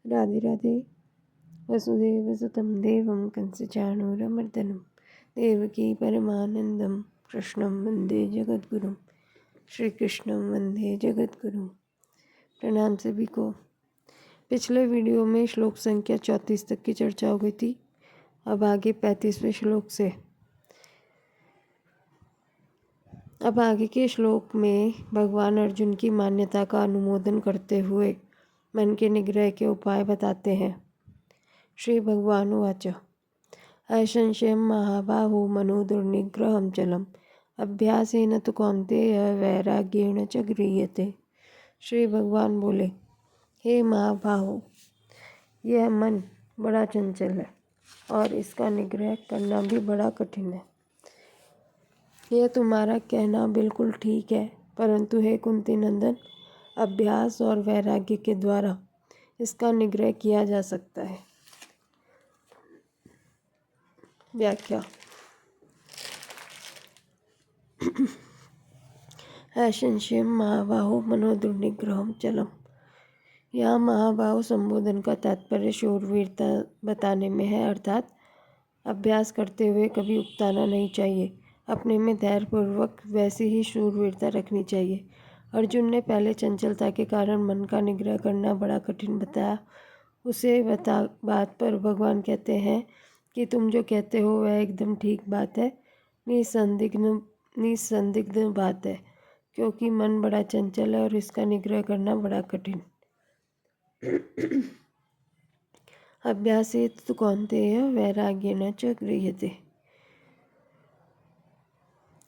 राधे राधे। वसुदेव सुतं देवं कंसचाणूरमर्दनं देवकी परमानंदं कृष्णं वंदे जगद्गुरुं। श्री कृष्णं वंदे जगद्गुरुं। प्रणाम सभी को। पिछले वीडियो में श्लोक संख्या 34 तक की चर्चा हो गई थी। अब आगे 35वें श्लोक से। अब आगे के श्लोक में भगवान अर्जुन की मान्यता का अनुमोदन करते हुए मन के निग्रह के उपाय बताते हैं। श्री भगवान उवाच असंशयं महाबाहो मनो दुर्निग्रहं चलम् अभ्यासेन तु कौन्तेय वैराग्येण च गृह्यते। श्री भगवान बोले, हे महाबाहो, यह मन बड़ा चंचल है और इसका निग्रह करना भी बड़ा कठिन है। यह तुम्हारा कहना बिल्कुल ठीक है, परंतु हे कुंती नंदन, अभ्यास और वैराग्य के द्वारा इसका निग्रह किया जा सकता है। व्याख्या। असंशयं महाबाहो मनो दुर्निग्रहं चलम। यहाँ महाबाहो संबोधन का तात्पर्य शूरवीरता बताने में है, अर्थात अभ्यास करते हुए कभी उकताना नहीं चाहिए। अपने में धैर्यपूर्वक वैसी ही शूरवीरता रखनी चाहिए। अर्जुन ने पहले चंचलता के कारण मन का निग्रह करना बड़ा कठिन बताया। उसे बात पर भगवान कहते हैं कि तुम जो कहते हो वह एकदम ठीक बात है, निसंदिग्ध बात है, क्योंकि मन बड़ा चंचल है और इसका निग्रह करना बड़ा कठिन। अभ्यासेत तु कौन्तेय वैराग्येन च गृह्यते।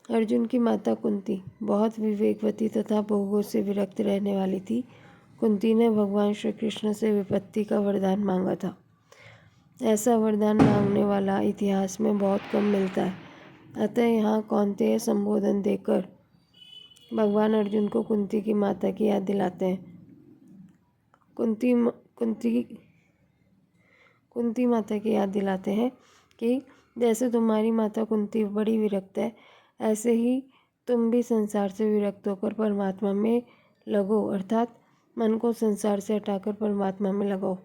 अर्जुन की माता कुंती बहुत विवेकवती तथा भोगों से विरक्त रहने वाली थी। कुंती ने भगवान श्री कृष्ण से विपत्ति का वरदान मांगा था। ऐसा वरदान मांगने वाला इतिहास में बहुत कम मिलता है। अतः यहाँ कौन्तेय संबोधन देकर भगवान अर्जुन को कुंती की माता की याद दिलाते हैं। कुंती माता की याद दिलाते हैं कि जैसे तुम्हारी माता कुंती बड़ी विरक्त है, ऐसे ही तुम भी संसार से विरक्त होकर परमात्मा में लगो, अर्थात मन को संसार से हटाकर परमात्मा में लगाओ।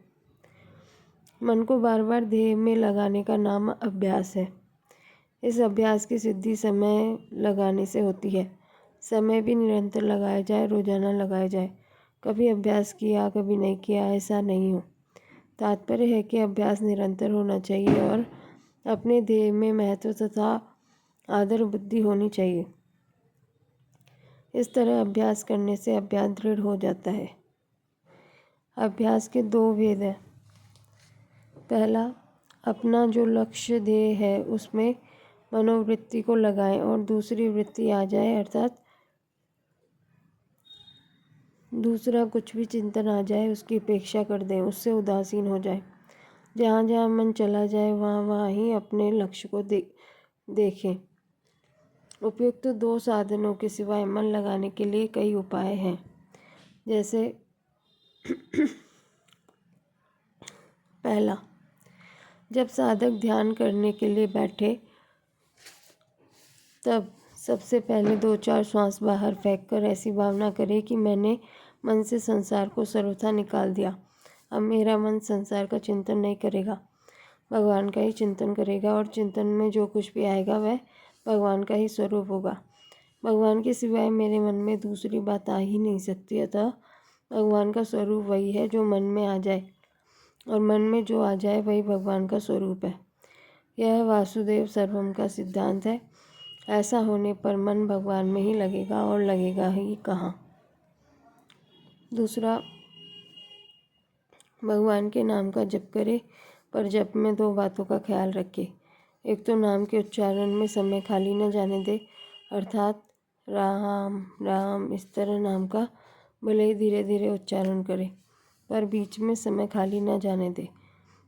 मन को बार बार ध्येय में लगाने का नाम अभ्यास है। इस अभ्यास की सिद्धि समय लगाने से होती है। समय भी निरंतर लगाया जाए, रोजाना लगाया जाए। कभी अभ्यास किया कभी नहीं किया, ऐसा नहीं हो। तात्पर्य है कि अभ्यास निरंतर होना चाहिए और अपने ध्येय में महत्व तथा आदर बुद्धि होनी चाहिए। इस तरह अभ्यास करने से अभ्यास दृढ़ हो जाता है। अभ्यास के दो भेद हैं। पहला, अपना जो लक्ष्य ध्येय है उसमें मनोवृत्ति को लगाएं और दूसरी वृत्ति आ जाए, अर्थात दूसरा कुछ भी चिंतन आ जाए उसकी उपेक्षा कर दें, उससे उदासीन हो जाए। जहाँ जहाँ मन चला जाए वहाँ वहाँ ही अपने लक्ष्य को देखें। उपयुक्त दो साधनों के सिवाय मन लगाने के लिए कई उपाय हैं। जैसे पहला, जब साधक ध्यान करने के लिए बैठे तब सबसे पहले 2-4 श्वास बाहर फेंककर ऐसी भावना करे कि मैंने मन से संसार को सर्वथा निकाल दिया। अब मेरा मन संसार का चिंतन नहीं करेगा, भगवान का ही चिंतन करेगा और चिंतन में जो कुछ भी आएगा वह भगवान का ही स्वरूप होगा। भगवान के सिवाय मेरे मन में दूसरी बात आ ही नहीं सकती। अतः भगवान का स्वरूप वही है जो मन में आ जाए, और मन में जो आ जाए वही भगवान का स्वरूप है। यह वासुदेव सर्वम का सिद्धांत है। ऐसा होने पर मन भगवान में ही लगेगा, और लगेगा ही कहाँ। दूसरा, भगवान के नाम का जप करे, पर जप में दो बातों का ख्याल रखे। एक तो नाम के उच्चारण में समय खाली न जाने दे, अर्थात राम राम इस तरह नाम का भले ही धीरे धीरे उच्चारण करे, पर बीच में समय खाली न जाने दे।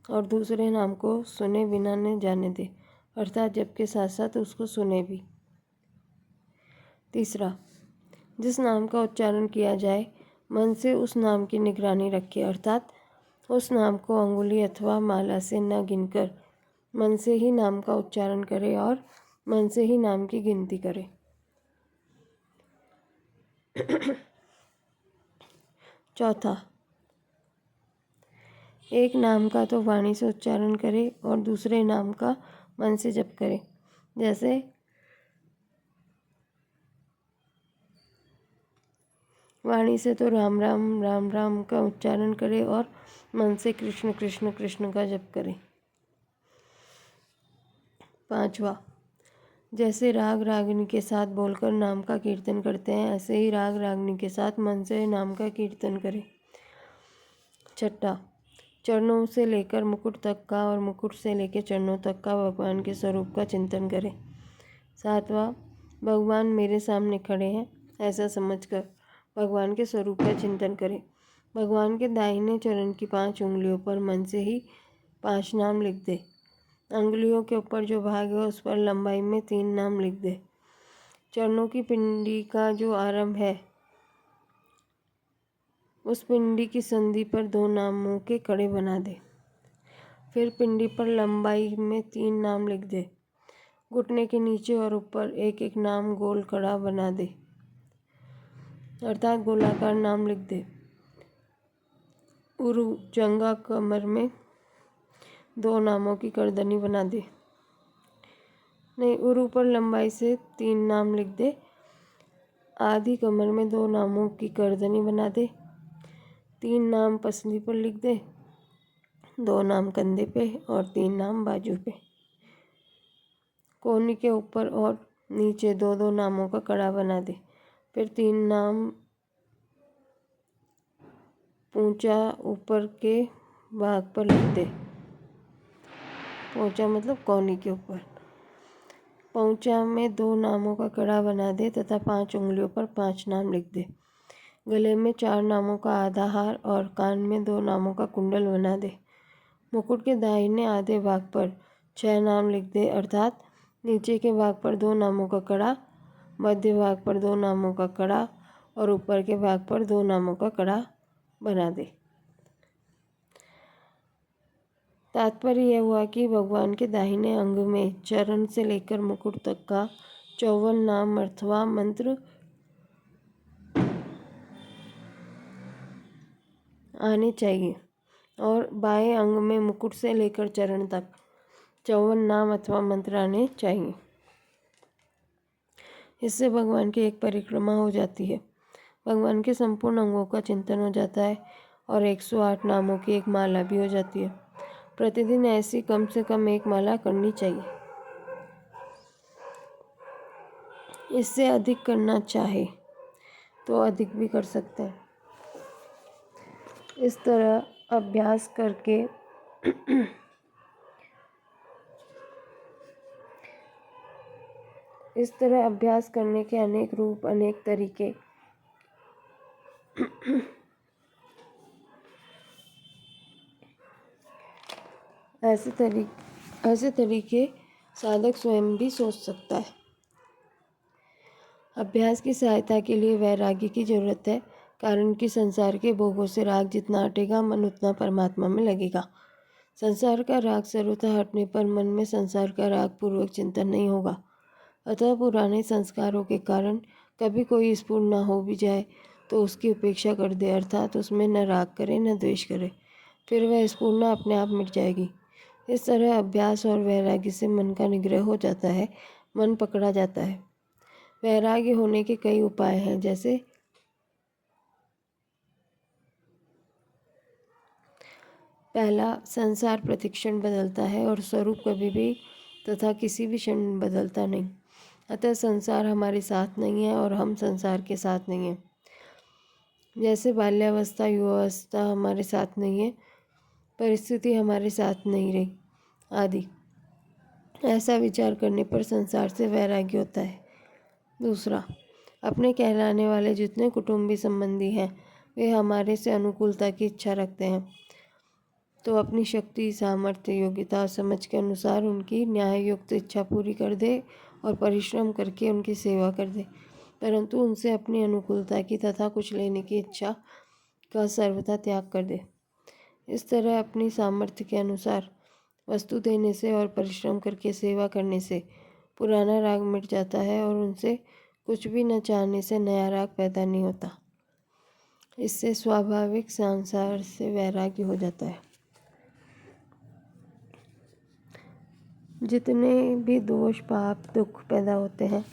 और दूसरे नाम को सुने बिना न जाने दे, अर्थात जप के साथ साथ उसको सुने भी। तीसरा, जिस नाम का उच्चारण किया जाए मन से उस नाम की निगरानी रखे, अर्थात उस नाम को अंगुली अथवा माला से न गिनकर मन से ही नाम का उच्चारण करे और मन से ही नाम की गिनती करे। चौथा, एक नाम का तो वाणी से उच्चारण करे और दूसरे नाम का मन से जप करे। जैसे वाणी से तो राम राम राम राम का उच्चारण करे और मन से कृष्ण कृष्ण कृष्ण का जप करे। 5वां, जैसे राग रागिनी के साथ बोलकर नाम का कीर्तन करते हैं, ऐसे ही राग रागिनी के साथ मन से नाम का कीर्तन करें। 6, चरणों से लेकर मुकुट तक का और मुकुट से लेकर चरणों तक का भगवान के स्वरूप का चिंतन करें। 7वां, भगवान मेरे सामने खड़े हैं ऐसा समझकर भगवान के स्वरूप का चिंतन करें। भगवान के दाहिने चरण की 5 उंगलियों पर मन से ही 5 नाम लिख दे। अंगुलियों के ऊपर जो भाग है उस पर लंबाई में 3 नाम लिख दे। चरणों की पिंडी का जो आरंभ है उस पिंडी की संधि पर 2 नामों के कड़े बना दे। फिर पिंडी पर लंबाई में 3 नाम लिख दे। घुटने के नीचे और ऊपर एक एक नाम गोल कड़ा बना दे, अर्थात गोलाकार नाम लिख दे। उरु जंगा कमर में 2 नामों की करदनी बना दे। नहीं, उरु पर लंबाई से 3 नाम लिख दे। आधी कमर में 2 नामों की करदनी बना दे। 3 नाम पसली पर लिख दे, 2 नाम कंधे पे और 3 नाम बाजू पे। कोहनी के ऊपर और नीचे 2-2 नामों का कड़ा बना दे। फिर 3 नाम पूंचा ऊपर के भाग पर लिख दे। पूंचा मतलब कोहनी के ऊपर। पहुंचा में 2 नामों का कड़ा बना दे तथा 5 उंगलियों पर 5 नाम लिख दे। गले में 4 नामों का आधा हार और कान में 2 नामों का कुंडल बना दे। मुकुट के दाहिने आधे भाग पर 6 नाम लिख दे, अर्थात नीचे के भाग पर 2 नामों का कड़ा, मध्य भाग पर 2 नामों का कड़ा और ऊपर के भाग पर 2 नामों का कड़ा बना दे। तात्पर्य यह हुआ कि भगवान के दाहिने अंग में चरण से लेकर मुकुट तक का 54 नाम अथवा मंत्र आने चाहिए और बाएं अंग में मुकुट से लेकर चरण तक 54 नाम अथवा मंत्र आने चाहिए। इससे भगवान की एक परिक्रमा हो जाती है, भगवान के संपूर्ण अंगों का चिंतन हो जाता है और 108 नामों की एक माला भी हो जाती है। प्रतिदिन ऐसी कम से कम एक माला करनी चाहिए। इससे अधिक करना चाहे तो अधिक भी कर सकते हैं। इस तरह अभ्यास करके अभ्यास करने के अनेक रूप, अनेक तरीके ऐसे तरीके साधक स्वयं भी सोच सकता है। अभ्यास की सहायता के लिए वैराग्य की जरूरत है, कारण कि संसार के भोगों से राग जितना हटेगा मन उतना परमात्मा में लगेगा। संसार का राग सर्वथा हटने पर मन में संसार का राग पूर्वक चिंतन नहीं होगा। अतः पुराने संस्कारों के कारण कभी कोई स्फुरण न हो भी जाए तो उसकी उपेक्षा कर दे, अर्थात उसमें न राग करे न द्वेष करे, फिर वह स्फुरणा अपने आप मिट जाएगी। इस तरह अभ्यास और वैराग्य से मन का निग्रह हो जाता है, मन पकड़ा जाता है। वैराग्य होने के कई उपाय हैं, जैसे पहला, संसार प्रतिक्षण बदलता है और स्वरूप कभी भी तथा किसी भी क्षण बदलता नहीं, अतः संसार हमारे साथ नहीं है और हम संसार के साथ नहीं हैं। जैसे बाल्यावस्था युवावस्था हमारे साथ नहीं है, परिस्थिति हमारे साथ नहीं रही आदि। ऐसा विचार करने पर संसार से वैराग्य होता है। दूसरा, अपने कहलाने वाले जितने कुटुंबी संबंधी हैं वे हमारे से अनुकूलता की इच्छा रखते हैं, तो अपनी शक्ति, सामर्थ्य, योग्यता और समझ के अनुसार उनकी न्याययुक्त इच्छा पूरी कर दे और परिश्रम करके उनकी सेवा कर दे, परंतु उनसे अपनी अनुकूलता की तथा कुछ लेने की इच्छा का सर्वथा त्याग कर दे। इस तरह अपनी सामर्थ्य के अनुसार वस्तु देने से और परिश्रम करके सेवा करने से पुराना राग मिट जाता है और उनसे कुछ भी न चाहने से नया राग पैदा नहीं होता। इससे स्वाभाविक संसार से वैराग्य हो जाता है। जितने भी दोष पाप दुख पैदा होते हैं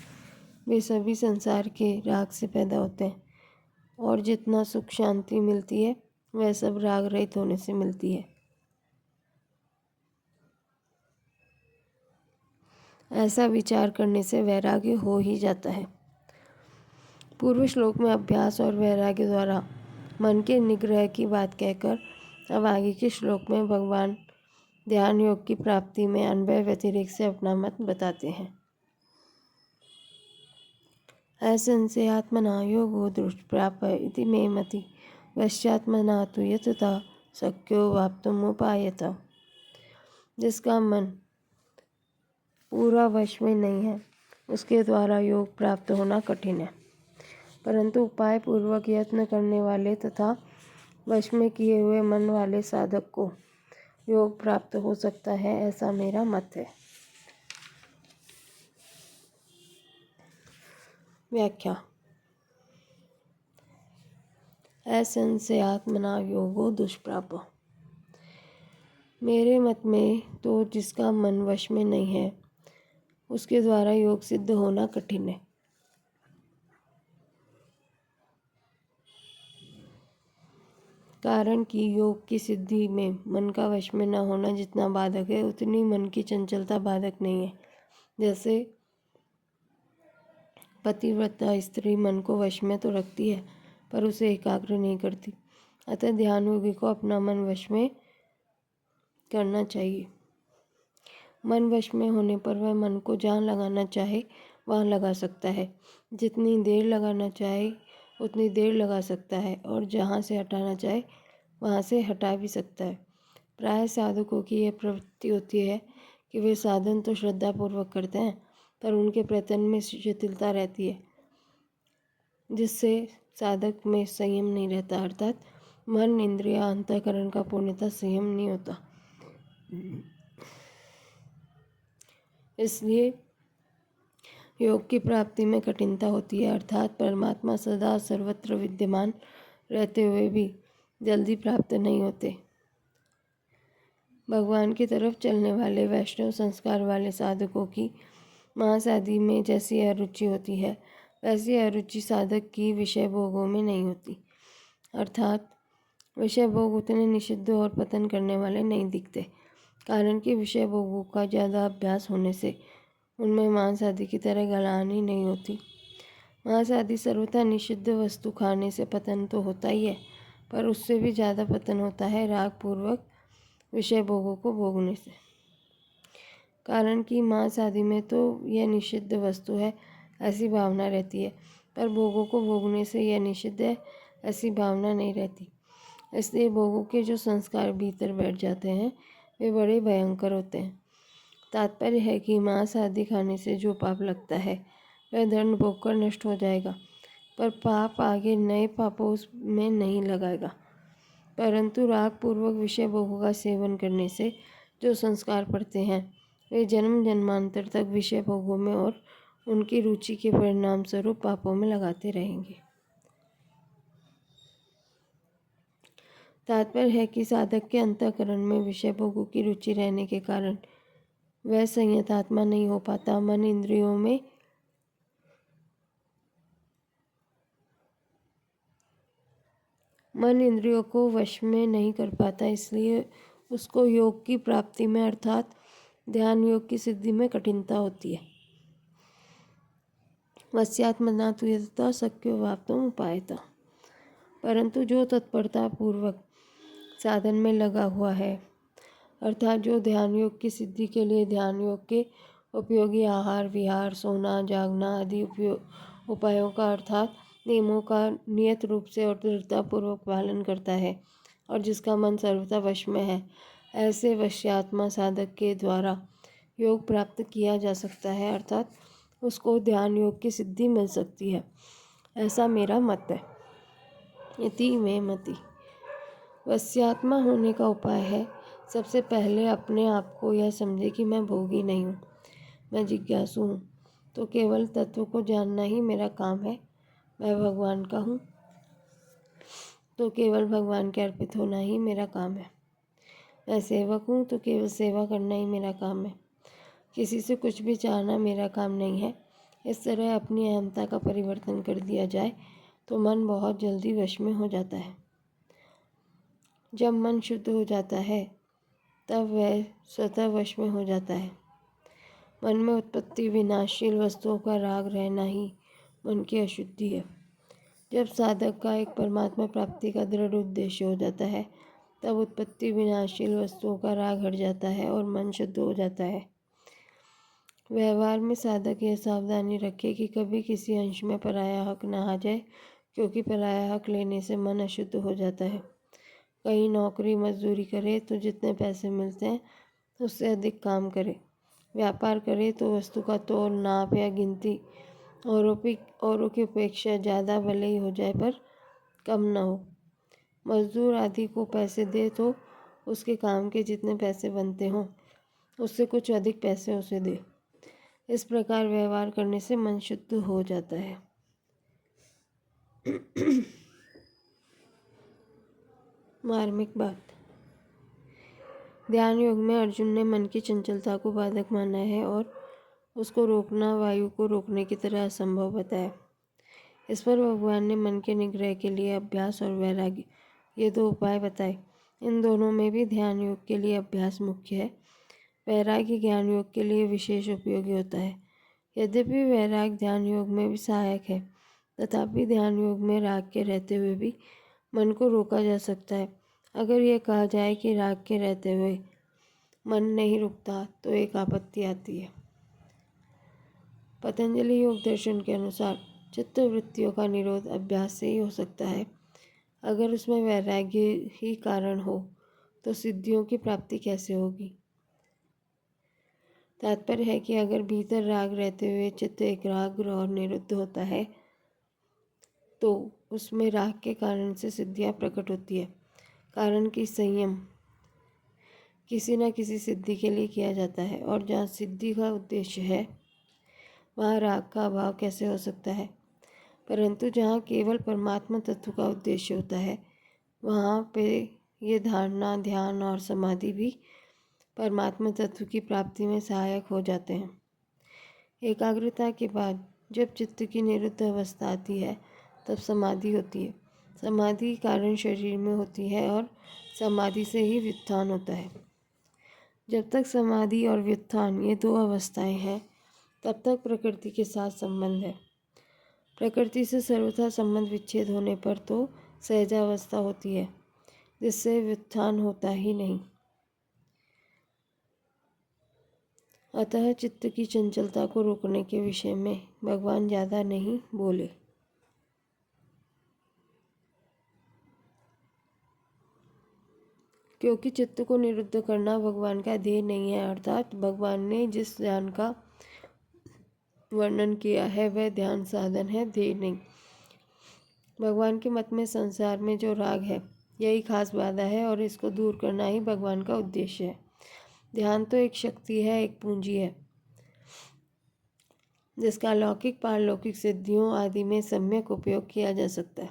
वे सभी संसार के राग से पैदा होते हैं, और जितना सुख शांति मिलती है वह सब राग रहित होने से मिलती है। ऐसा विचार करने से वैराग्य हो ही जाता है। पूर्व श्लोक में अभ्यास और वैराग्य द्वारा मन के निग्रह की बात कहकर अब आगे के श्लोक में भगवान ध्यान योग की प्राप्ति में अन्वय व्यतिरेक से अपना मत बताते हैं। असंशयात्मना योगो दुष्प्राप इति मे मति वश्यात्मना तु यतता शक्यो वाप्तुमुपायत। जिसका मन पूरा वश में नहीं है उसके द्वारा योग प्राप्त होना कठिन है, परंतु उपाय पूर्वक यत्न करने वाले तथा वश में किए हुए मन वाले साधक को योग प्राप्त हो सकता है, ऐसा मेरा मत है। व्याख्या। असंशयात्मना योगो दुष्प्राप। मेरे मत में तो जिसका मन वश में नहीं है उसके द्वारा योग सिद्ध होना कठिन है। कारण कि योग की सिद्धि में मन का वश में न होना जितना बाधक है उतनी मन की चंचलता बाधक नहीं है। जैसे पतिव्रता स्त्री मन को वश में तो रखती है पर उसे एकाग्र नहीं करती, अतः ध्यान योगी को अपना मन वश में करना चाहिए। मन वश में होने पर वह मन को जहाँ लगाना चाहे वहाँ लगा सकता है, जितनी देर लगाना चाहे उतनी देर लगा सकता है, और जहाँ से हटाना चाहे वहाँ से हटा भी सकता है। प्राय साधकों की यह प्रवृत्ति होती है कि वे साधन तो श्रद्धापूर्वक करते हैं पर उनके प्रयत्न में शिथिलता रहती है, जिससे साधक में संयम नहीं रहता, अर्थात मन इंद्रिया अंतःकरण का पूर्णतः संयम नहीं होता। इसलिए योग की प्राप्ति में कठिनता होती है, अर्थात परमात्मा सदा सर्वत्र विद्यमान रहते हुए भी जल्दी प्राप्त नहीं होते। भगवान की तरफ चलने वाले वैष्णव संस्कार वाले साधकों की मांस आदि में जैसी अरुचि होती है वैसी अरुचि साधक की विषय भोगों में नहीं होती, अर्थात विषय भोग उतने निषिद्ध और पतन करने वाले नहीं दिखते, कारण कि विषय भोगों का ज़्यादा अभ्यास होने से उनमें मांस आदि की तरह गलानी नहीं होती। मांस आदि सर्वथा निषिद्ध वस्तु खाने से पतन तो होता ही है, पर उससे भी ज़्यादा पतन होता है राग पूर्वक विषय भोगों को भोगने से, कारण कि मांस आदि में तो यह निषिद्ध वस्तु है ऐसी भावना रहती है, पर भोगों को भोगने से यह निषिद्ध है ऐसी भावना नहीं रहती। इसलिए भोगों के जो संस्कार भीतर बैठ जाते हैं वे बड़े भयंकर होते हैं। तात्पर्य है कि मांस आदि खाने से जो पाप लगता है वह दंड भोगकर नष्ट हो जाएगा, पर पाप आगे नए पापों में नहीं लगाएगा। परंतु राग पूर्वक विषय भोगों का सेवन करने से जो संस्कार पड़ते हैं वे जन्म जन्मांतर तक विषय भोगों में और उनकी रुचि के परिणाम स्वरूप पापों में लगाते रहेंगे। तात्पर्य है कि साधक के अंतःकरण में विषय भोगों की रुचि रहने के कारण वह संयत आत्मा नहीं हो पाता, मन इंद्रियों को वश में नहीं कर पाता, इसलिए उसको योग की प्राप्ति में अर्थात ध्यान योग की सिद्धि में कठिनता होती है। वस्यात्मना तु यतता शक्यो वाप्तुम उपायतः। परंतु जो तत्परता पूर्वक साधन में लगा हुआ है, अर्थात जो ध्यान योग की सिद्धि के लिए ध्यान योग के उपयोगी आहार विहार सोना जागना आदि उपायों का अर्थात नियमों का नियत रूप से और दृढ़तापूर्वक पालन करता है और जिसका मन सर्वथा वश में है, ऐसे वश्यात्मा साधक के द्वारा योग प्राप्त किया जा सकता है, अर्थात उसको ध्यान योग की सिद्धि मिल सकती है, ऐसा मेरा मत है। इति मे मति। वश्यात्मा होने का उपाय है सबसे पहले अपने आप को यह समझे कि मैं भोगी नहीं हूँ, मैं जिज्ञासु हूँ, तो केवल तत्व को जानना ही मेरा काम है। मैं भगवान का हूँ तो केवल भगवान के अर्पित होना ही मेरा काम है। मैं सेवक हूँ तो केवल सेवा करना ही मेरा काम है। किसी से कुछ भी चाहना मेरा काम नहीं है। इस तरह अपनी अहंता का परिवर्तन कर दिया जाए तो मन बहुत जल्दी वश में हो जाता है। जब मन शुद्ध हो जाता है तब वह स्वतः वश में हो जाता है। मन में उत्पत्ति विनाशशील वस्तुओं का राग रहना ही मन की अशुद्धि है। जब साधक का एक परमात्मा प्राप्ति का दृढ़ उद्देश्य हो जाता है तब उत्पत्ति विनाशशील वस्तुओं का राग हट जाता है और मन शुद्ध हो जाता है। व्यवहार में साधक यह सावधानी रखे कि कभी किसी अंश में पराया हक न आ जाए, क्योंकि पराया हक लेने से मन अशुद्ध हो जाता है। कहीं नौकरी मजदूरी करे तो जितने पैसे मिलते हैं उससे अधिक काम करे। व्यापार करे तो वस्तु का तोल नाप या गिनती औरों की अपेक्षा ज़्यादा भले ही हो जाए पर कम न हो। मजदूर आदि को पैसे दे तो उसके काम के जितने पैसे बनते हों उससे कुछ अधिक पैसे उसे दे। इस प्रकार व्यवहार करने से मन शुद्ध हो जाता है। मार्मिक बात। ध्यान योग में अर्जुन ने मन की चंचलता को बाधक माना है और उसको रोकना वायु को रोकने की तरह असंभव बताया। इस पर भगवान ने मन के निग्रह के लिए अभ्यास और वैराग्य ये दो उपाय बताए। इन दोनों में भी ध्यान योग के लिए अभ्यास मुख्य है। वैराग्य ज्ञान योग के लिए विशेष उपयोगी होता है। यद्यपि वैराग्य ध्यान योग में भी सहायक है, तथापि ध्यान योग में राग के रहते हुए भी मन को रोका जा सकता है। अगर यह कहा जाए कि राग के रहते हुए मन नहीं रुकता तो एक आपत्ति आती है। पतंजलि योग दर्शन के अनुसार चित्त वृत्तियों का निरोध अभ्यास से ही हो सकता है। अगर उसमें वैराग्य ही कारण हो तो सिद्धियों की प्राप्ति कैसे होगी। तात्पर्य है कि अगर भीतर राग रहते हुए चित्त एकाग्र और निरुद्ध होता है तो उसमें राग के कारण से सिद्धियां प्रकट होती है। कारण कि संयम किसी न किसी सिद्धि के लिए किया जाता है, और जहाँ सिद्धि का उद्देश्य है वहाँ राग का अभाव कैसे हो सकता है। परंतु जहाँ केवल परमात्मा तत्व का उद्देश्य होता है वहाँ पे ये धारणा ध्यान और समाधि भी परमात्मा तत्व की प्राप्ति में सहायक हो जाते हैं। एकाग्रता के बाद जब चित्त की निरुद्ध अवस्था आती है तब समाधि होती है। समाधि कारण शरीर में होती है और समाधि से ही व्युत्थान होता है। जब तक समाधि और व्युत्थान ये दो अवस्थाएं हैं तब तक प्रकृति के साथ संबंध है। प्रकृति से सर्वथा संबंध विच्छेद होने पर तो सहजावस्था होती है, जिससे व्युत्थान होता ही नहीं। अतः चित्त की चंचलता को रोकने के विषय में भगवान ज़्यादा नहीं बोले। क्योंकि चित्त को निरुद्ध करना भगवान का ध्येय नहीं है, अर्थात भगवान ने जिस ध्यान का वर्णन किया है वह ध्यान साधन है, ध्येय नहीं। भगवान के मत में संसार में जो राग है यही खास बाधा है और इसको दूर करना ही भगवान का उद्देश्य है। ध्यान तो एक शक्ति है, एक पूंजी है, जिसका लौकिक पारलौकिक सिद्धियों आदि में सम्यक उपयोग किया जा सकता है।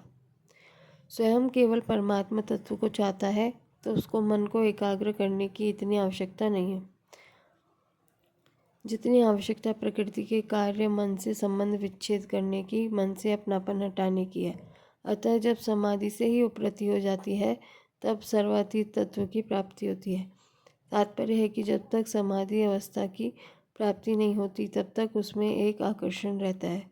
स्वयं केवल परमात्मा तत्व को चाहता है तो उसको मन को एकाग्र करने की इतनी आवश्यकता नहीं है जितनी आवश्यकता प्रकृति के कार्य मन से संबंध विच्छेद करने की, मन से अपनापन हटाने की है। अतः जब समाधि से ही उपरति हो जाती है तब सर्वातीत तत्व की प्राप्ति होती है। तात्पर्य है कि जब तक समाधि अवस्था की प्राप्ति नहीं होती तब तक उसमें एक आकर्षण रहता है।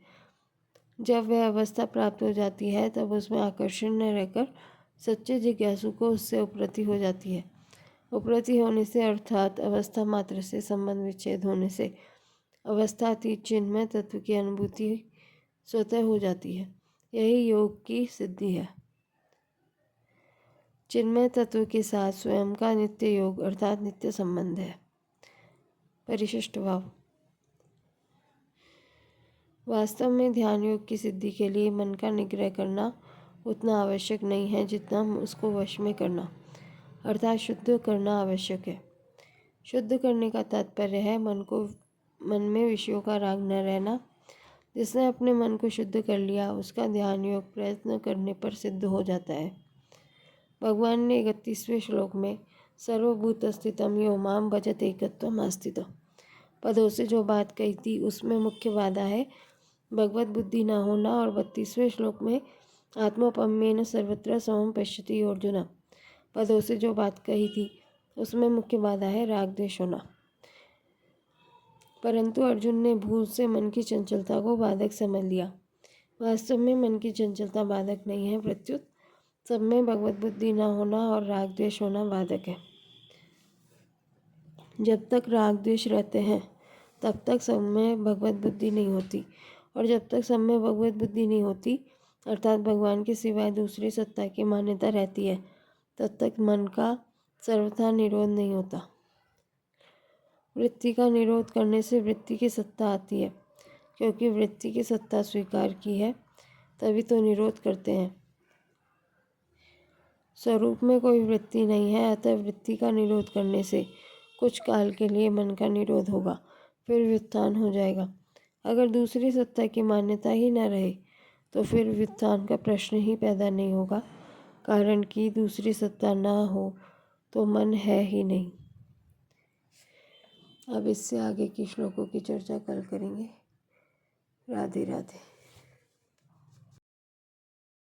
जब वह अवस्था प्राप्त हो जाती है तब उसमें आकर्षण न रहकर सच्चे जिज्ञासु को उससे उपरति हो जाती है। उपरति होने से अर्थात अवस्था मात्र से संबंध विच्छेद होने से अवस्थातीत चिन्मय तत्व की अनुभूति स्वतः हो जाती है। यही योग की सिद्धि है। चिन्मय तत्व के साथ स्वयं का नित्य योग अर्थात नित्य संबंध है। परिशिष्ट भाव। वास्तव में ध्यान योग की सिद्धि के लिए मन का निग्रह करना उतना आवश्यक नहीं है जितना उसको वश में करना अर्थात शुद्ध करना आवश्यक है। शुद्ध करने का तात्पर्य है मन में विषयों का राग न रहना। जिसने अपने मन को शुद्ध कर लिया उसका ध्यान योग प्रयत्न करने पर सिद्ध हो जाता है। भगवान ने 31वें श्लोक में सर्वभूत स्थितम यो माम भजत एकत्वम आस्थितो पदों से जो बात कही थी उसमें मुख्य बाधा है भगवत बुद्धि न होना। और 32वें श्लोक में आत्मोपम्येन सर्वत्र समम पश्यति अर्जुन। पदों से जो बात कही थी उसमें मुख्य बाधा है राग द्वेष होना। परंतु अर्जुन ने भूल से मन की चंचलता को बाधक समझ लिया। वास्तव में मन की चंचलता बाधक नहीं है, प्रत्युत सब में भगवत बुद्धि न होना और राग द्वेष होना बाधक है। जब तक राग द्वेष रहते हैं तब तक सब में भगवत बुद्धि नहीं होती, और जब तक सब में भगवत बुद्धि नहीं होती अर्थात भगवान के सिवाय दूसरी सत्ता की मान्यता रहती है, तब तक मन का सर्वथा निरोध नहीं होता। वृत्ति का निरोध करने से वृत्ति की सत्ता आती है, क्योंकि वृत्ति की सत्ता स्वीकार की है तभी तो निरोध करते हैं। स्वरूप में कोई वृत्ति नहीं है, अतः वृत्ति का निरोध करने से कुछ काल के लिए मन का निरोध होगा, फिर व्युत्थान हो जाएगा। अगर दूसरी सत्ता की मान्यता ही न रहे तो फिर व्युत्थान का प्रश्न ही पैदा नहीं होगा, कारण कि दूसरी सत्ता न हो तो मन है ही नहीं। अब इससे आगे की श्लोकों की चर्चा कल करेंगे। राधे राधे।